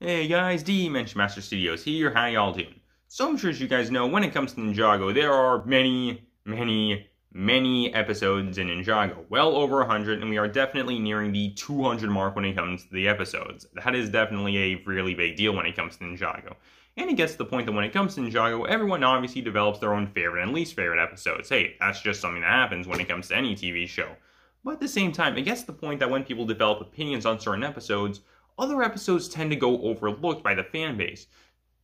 Hey guys, Dimension Master Studios here, how y'all doing? So I'm sure as you guys know, when it comes to Ninjago, there are many episodes in Ninjago. Well over 100, and we are definitely nearing the 200 mark when it comes to the episodes. That is definitely a really big deal when it comes to Ninjago. And it gets to the point that when it comes to Ninjago, everyone obviously develops their own favorite and least favorite episodes. Hey, that's just something that happens when it comes to any TV show. But at the same time, it gets to the point that when people develop opinions on certain episodes, other episodes tend to go overlooked by the fan base.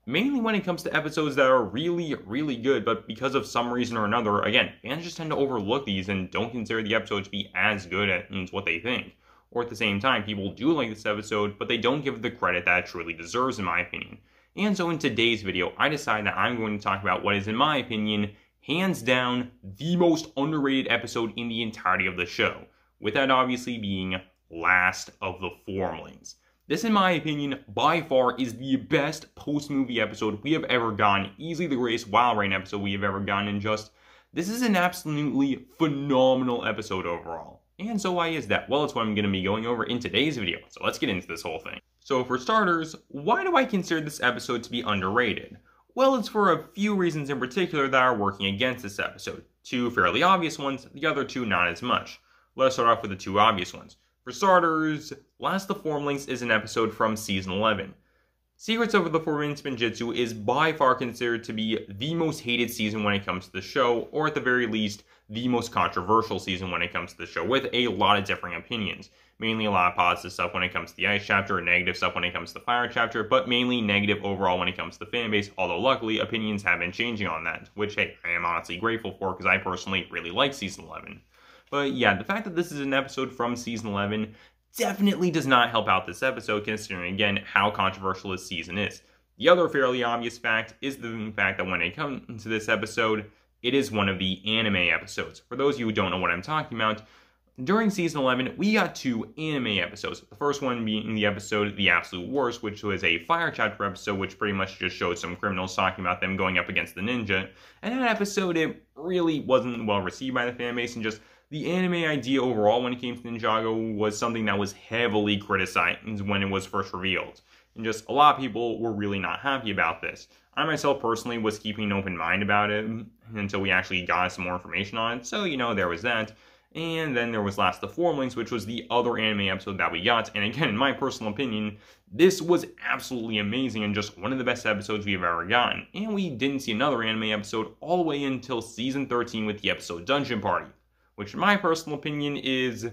Mainly when it comes to episodes that are really good, but because of some reason or another, again, fans just tend to overlook these and don't consider the episode to be as good as what they think. Or at the same time, people do like this episode, but they don't give it the credit that it truly deserves, in my opinion. And so in today's video, I decided that I'm going to talk about what is, in my opinion, hands down, the most underrated episode in the entirety of the show. With that obviously being Last of the Formlings. This, in my opinion, by far is the best post-movie episode we have ever gotten. Easily the greatest Wild Rain episode we have ever gotten, and this is an absolutely phenomenal episode overall. And so why is that? Well, it's what I'm going to be going over in today's video, so let's get into this whole thing. So for starters, why do I consider this episode to be underrated? Well, it's for a few reasons in particular that are working against this episode. Two fairly obvious ones, the other two not as much. Let's start off with the two obvious ones. For starters, Last of the Formlings is an episode from Season 11. Secrets of the Forbidden Spinjitzu is by far considered to be the most hated season when it comes to the show, or at the very least, the most controversial season when it comes to the show, with a lot of differing opinions. Mainly a lot of positive stuff when it comes to the Ice chapter, negative stuff when it comes to the Fire chapter, but mainly negative overall when it comes to the fanbase, although luckily opinions have been changing on that, which, hey, I am honestly grateful for because I personally really like Season 11. But yeah, the fact that this is an episode from Season 11 definitely does not help out this episode, considering, again, how controversial this season is. The other fairly obvious fact is the fact that when it comes to this episode, it is one of the anime episodes. For those of you who don't know what I'm talking about, during Season 11, we got two anime episodes. The first one being the episode The Absolute Worst, which was a Fire chapter episode, which pretty much just showed some criminals talking about them going up against the ninja. And that episode, it really wasn't well received by the fanbase, and just the anime idea overall when it came to Ninjago was something that was heavily criticized when it was first revealed. And just a lot of people were really not happy about this. I myself personally was keeping an open mind about it until we actually got some more information on it. So, there was that. And then there was Last of the Formlings, which was the other anime episode that we got. And again, in my personal opinion, this was absolutely amazing and just one of the best episodes we've ever gotten. And we didn't see another anime episode all the way until Season 13 with the episode Dungeon Party, which in my personal opinion is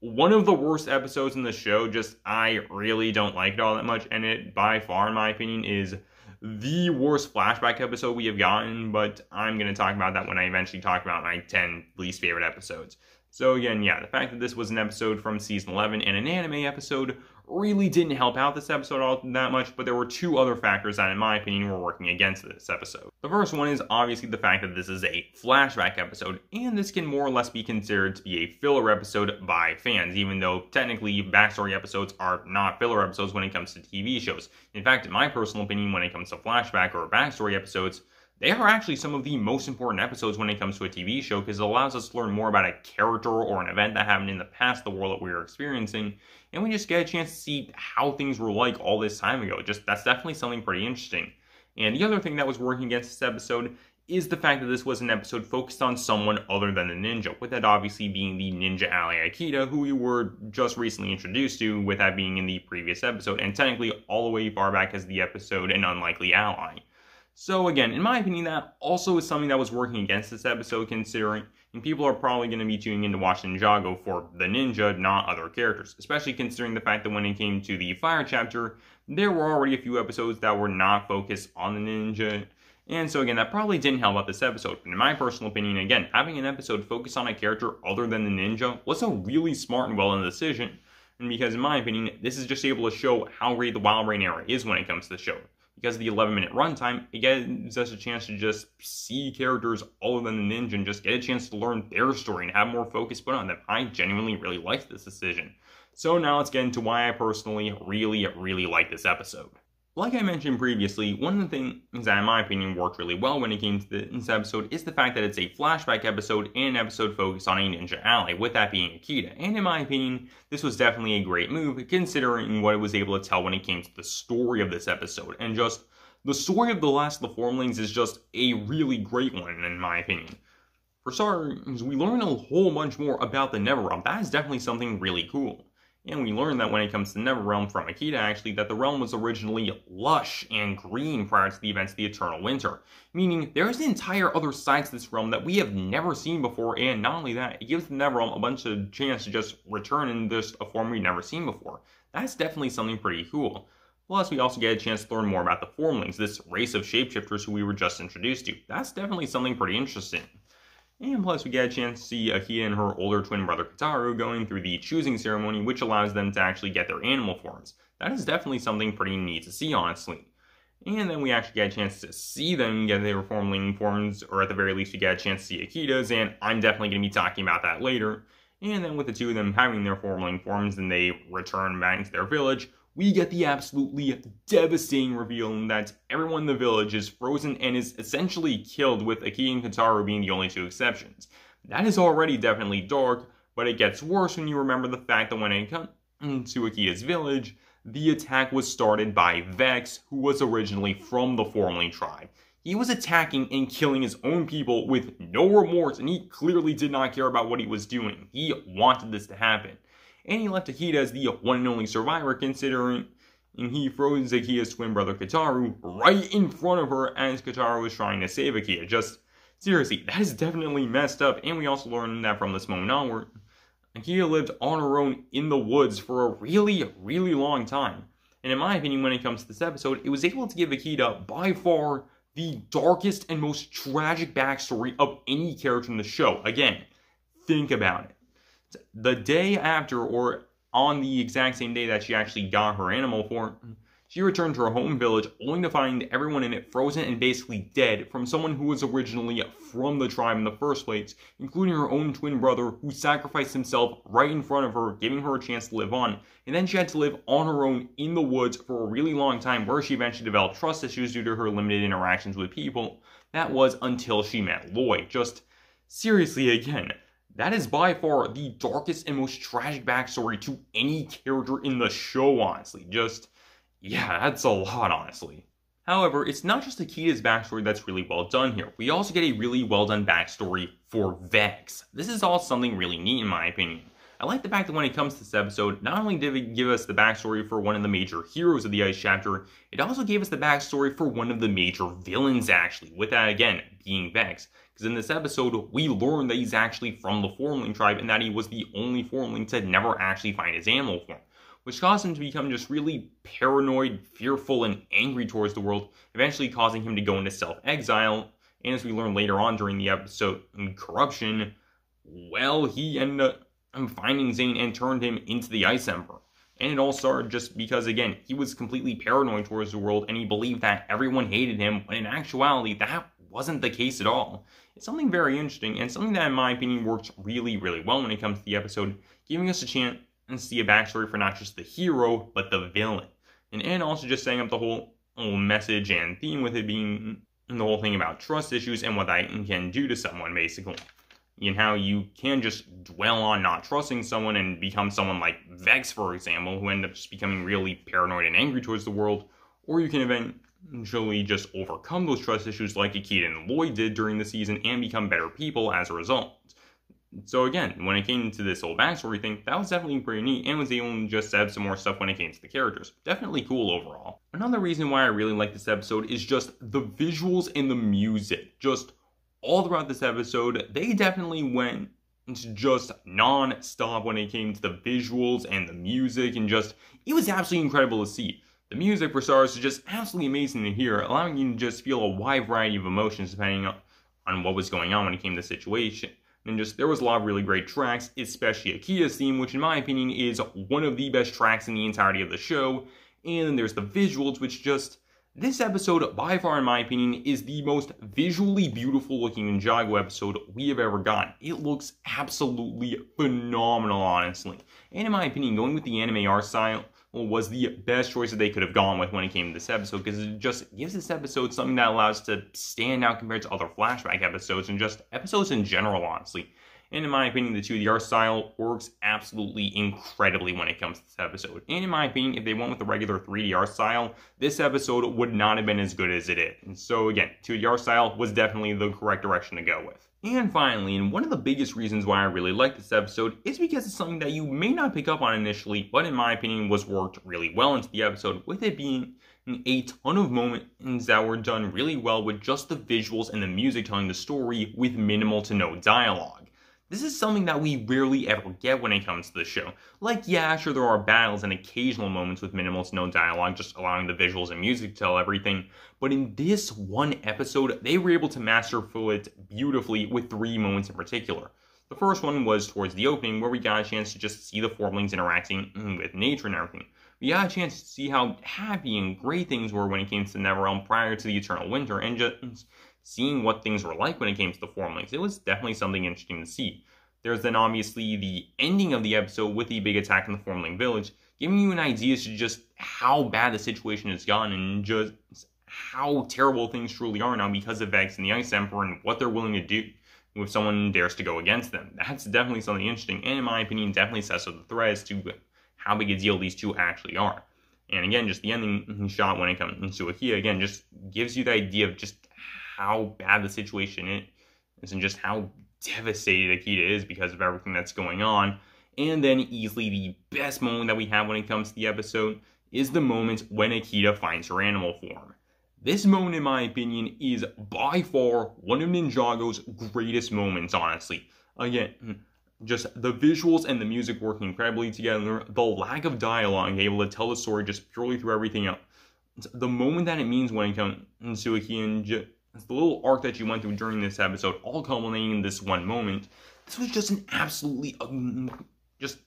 one of the worst episodes in the show. Just, I really don't like it all that much, and it, by far, in my opinion, is the worst flashback episode we have gotten, but I'm going to talk about that when I eventually talk about my 10 least favorite episodes. So again, yeah, the fact that this was an episode from Season 11 and an anime episode really didn't help out this episode all that much, but there were two other factors that, in my opinion, were working against this episode. The first one is obviously the fact that this is a flashback episode, and this can more or less be considered to be a filler episode by fans, even though technically backstory episodes are not filler episodes when it comes to TV shows. In fact, in my personal opinion, when it comes to flashback or backstory episodes, they are actually some of the most important episodes when it comes to a TV show, because it allows us to learn more about a character or an event that happened in the past, the world that we are experiencing, and we just get a chance to see how things were like all this time ago. That's definitely something pretty interesting. And the other thing that was working against this episode is the fact that this was an episode focused on someone other than the ninja, with that obviously being the ninja ally Akita, who we were just recently introduced to, with that being in the previous episode, and technically all the way far back as the episode An Unlikely Ally. So again, in my opinion, that also is something that was working against this episode, considering people are probably going to be tuning in to watch Ninjago for the ninja, not other characters. Especially considering the fact that when it came to the Fire chapter, there were already a few episodes that were not focused on the ninja. And so again, that probably didn't help out this episode. But in my personal opinion, again, having an episode focused on a character other than the ninja was a really smart and well-done decision. And because in my opinion, this is just able to show how great the Wild Rain era is when it comes to the show. Because of the 11-minute runtime, it gives us a chance to just see characters other than the ninja and just get a chance to learn their story and have more focus put on them. I genuinely really liked this decision. So now let's get into why I personally really like this episode. Like I mentioned previously, one of the things that in my opinion worked really well when it came to this episode is the fact that it's a flashback episode and an episode focused on a ninja ally, with that being Akita. And in my opinion, this was definitely a great move considering what it was able to tell when it came to the story of this episode. And just, the story of the last of the Formlings is just a really great one in my opinion. For starters, we learn a whole bunch more about the Netherrealm. That is definitely something really cool. And we learned that when it comes to the Netherrealm from Akita, actually, that the realm was originally lush and green prior to the events of the Eternal Winter. Meaning, there's entire other sides to this realm that we have never seen before, and not only that, it gives the Netherrealm a bunch of chance to just return in just a form we've never seen before. That's definitely something pretty cool. Plus, we also get a chance to learn more about the Formlings, this race of shapeshifters who we were just introduced to. That's definitely something pretty interesting. And plus we get a chance to see Akita and her older twin brother Kataru going through the choosing ceremony, which allows them to actually get their animal forms. That is definitely something pretty neat to see, honestly. And then we actually get a chance to see them get their Formling forms, or at the very least we get a chance to see Akita's, and I'm definitely going to be talking about that later. And then with the two of them having their Formling forms and they return back to their village, we get the absolutely devastating reveal that everyone in the village is frozen and is essentially killed, with Akita and Kataru being the only two exceptions. That is already definitely dark, but it gets worse when you remember the fact that when it comes to Akita's village, the attack was started by Vex, who was originally from the Formling tribe. He was attacking and killing his own people with no remorse, and he clearly did not care about what he was doing. He wanted this to happen. And he left Akita as the one and only survivor, considering he froze Akita's twin brother Kataru right in front of her as Kataru was trying to save Akita. Just, seriously, that is definitely messed up. And we also learned that from this moment onward, Akita lived on her own in the woods for a really, really long time. And in my opinion, when it comes to this episode, it was able to give Akita, by far, the darkest and most tragic backstory of any character in the show. Again, think about it. The day after, or on the exact same day that she actually got her animal form, she returned to her home village only to find everyone in it frozen and basically dead from someone who was originally from the tribe in the first place, including her own twin brother who sacrificed himself right in front of her, giving her a chance to live on. And then she had to live on her own in the woods for a really long time, where she eventually developed trust issues due to her limited interactions with people. That was until she met Lloyd. Just, seriously again, that is by far the darkest and most tragic backstory to any character in the show, honestly. Just, yeah, that's a lot, honestly. However, it's not just Akita's backstory that's really well done here. We also get a really well done backstory for Vex. This is all something really neat in my opinion. I like the fact that when it comes to this episode, not only did it give us the backstory for one of the major heroes of the Ice chapter, it also gave us the backstory for one of the major villains, actually, with that again being Vex. Because in this episode, we learned that he's actually from the Formling tribe and that he was the only Formling to never actually find his animal form, which caused him to become just really paranoid, fearful, and angry towards the world, eventually causing him to go into self-exile. And as we learn later on during the episode, corruption, well, he ended up finding Zane and turned him into the Ice Emperor. And it all started just because, again, he was completely paranoid towards the world and he believed that everyone hated him, when in actuality, that wasn't the case at all. It's something very interesting and something that, in my opinion, works really, really well when it comes to the episode, giving us a chance to see a backstory for not just the hero, but the villain. And also just setting up the whole message and theme with it being the whole thing about trust issues and what that can do to someone, basically. And how you can just dwell on not trusting someone and become someone like Vex, for example, who end up just becoming really paranoid and angry towards the world, or you can eventually just overcome those trust issues like Akita and Lloyd did during the season and become better people as a result. So again, when it came to this whole backstory thing, that was definitely pretty neat and was able to just add some more stuff when it came to the characters. Definitely cool overall. Another reason why I really like this episode is just the visuals and the music. Just all throughout this episode, they definitely went just non-stop when it came to the visuals and the music, and just, it was absolutely incredible to see. The music for stars is just absolutely amazing to hear, allowing you to just feel a wide variety of emotions depending on what was going on when it came to the situation. And just, there was a lot of really great tracks, especially Akita's theme, which in my opinion is one of the best tracks in the entirety of the show. And then there's the visuals, which just, this episode, by far in my opinion, is the most visually beautiful looking Ninjago episode we have ever gotten. It looks absolutely phenomenal, honestly. And in my opinion, going with the anime art style, was the best choice that they could have gone with when it came to this episode, because it just gives this episode something that allows to stand out compared to other flashback episodes and just episodes in general, honestly. And in my opinion, the 2D art style works absolutely incredibly when it comes to this episode. And in my opinion, if they went with the regular 3D art style, this episode would not have been as good as it is. And so again, 2D art style was definitely the correct direction to go with. And finally, and one of the biggest reasons why I really like this episode is because it's something that you may not pick up on initially, but in my opinion was worked really well into the episode, with it being a ton of moments that were done really well with just the visuals and the music telling the story with minimal to no dialogue. This is something that we rarely ever get when it comes to the show. Like, yeah, sure, there are battles and occasional moments with minimal to no dialogue, just allowing the visuals and music to tell everything. But in this one episode, they were able to masterful it beautifully with 3 moments in particular. The first one was towards the opening, where we got a chance to just see the Formlings interacting with nature and everything. We got a chance to see how happy and great things were when it came to the Netherrealm prior to the Eternal Winter, and just seeing what things were like when it came to the Formlings. It was definitely something interesting to see. There's then obviously the ending of the episode with the big attack in the Formling village, giving you an idea as to just how bad the situation has gotten and just how terrible things truly are now because of Vex and the Ice Emperor and what they're willing to do if someone dares to go against them. That's definitely something interesting, and in my opinion, definitely sets up the thread as to how big a deal these two actually are. And again, just the ending shot when it comes to Akita, again, just gives you the idea of just how bad the situation is and just how devastated Akita is because of everything that's going on. And then easily the best moment that we have when it comes to the episode is the moment when Akita finds her animal form. This moment, in my opinion, is by far one of Ninjago's greatest moments, honestly. Again, just the visuals and the music working incredibly together, the lack of dialogue, able to tell the story just purely through everything else. The moment that it means when it comes to Akita, and just the little arc that you went through during this episode, all culminating in this one moment. This was just an absolutely,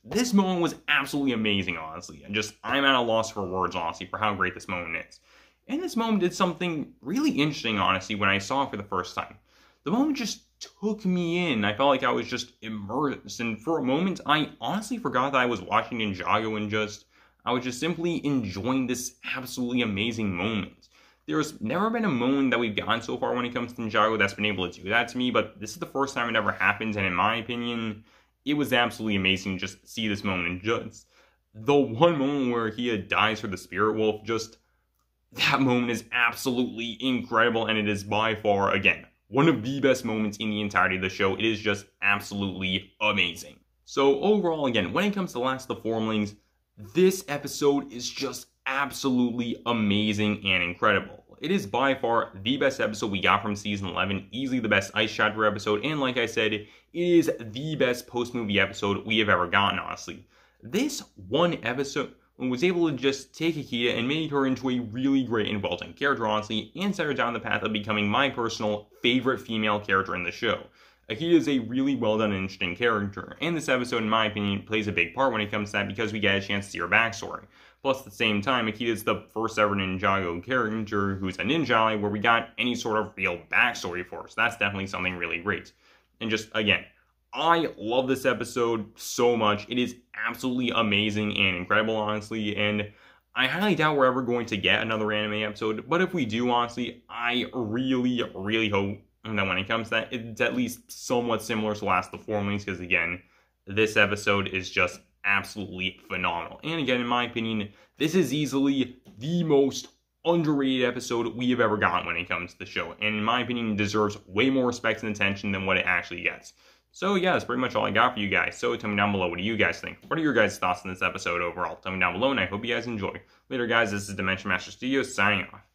this moment was absolutely amazing, honestly. And I'm at a loss for words, honestly, for how great this moment is. And this moment did something really interesting, honestly, when I saw it for the first time. The moment just took me in. I felt like I was just immersed. And for a moment, I honestly forgot that I was watching Ninjago and I was just simply enjoying this absolutely amazing moment. There's never been a moment that we've gotten so far when it comes to Ninjago that's been able to do that to me, but this is the first time it ever happens, and in my opinion, it was absolutely amazing to just see this moment. And just the one moment where he dies for the Spirit Wolf, that moment is absolutely incredible, and it is by far, again, one of the best moments in the entirety of the show. It is just absolutely amazing. So overall, again, when it comes to Last of the Formlings, this episode is just absolutely amazing and incredible. It is by far the best episode we got from Season 11, easily the best Ice Chapter episode, and like I said, it is the best post-movie episode we have ever gotten, honestly. This one episode was able to just take Akita and make her into a really great and well-done character, honestly, and set her down the path of becoming my personal favorite female character in the show. Akita is a really well-done and interesting character, and this episode, in my opinion, plays a big part when it comes to that because we get a chance to see her backstory. Plus, at the same time, Akita is the first ever Ninjago character who's a ninja where we got any sort of real backstory for her, so that's definitely something really great. And again, I love this episode so much. It is absolutely amazing and incredible, honestly, and I highly doubt we're ever going to get another anime episode, but if we do, honestly, I really, really hope that when it comes to that, it's at least somewhat similar to Last of the Formlings, because again, this episode is just absolutely phenomenal. And again, in my opinion, this is easily the most underrated episode we have ever gotten when it comes to the show, and in my opinion, deserves way more respect and attention than what it actually gets. So yeah, that's pretty much all I got for you guys. So tell me down below, what do you guys think? What are your guys' thoughts on this episode overall? Tell me down below, and I hope you guys enjoy. Later, guys, this is Dimension Master Studios signing off.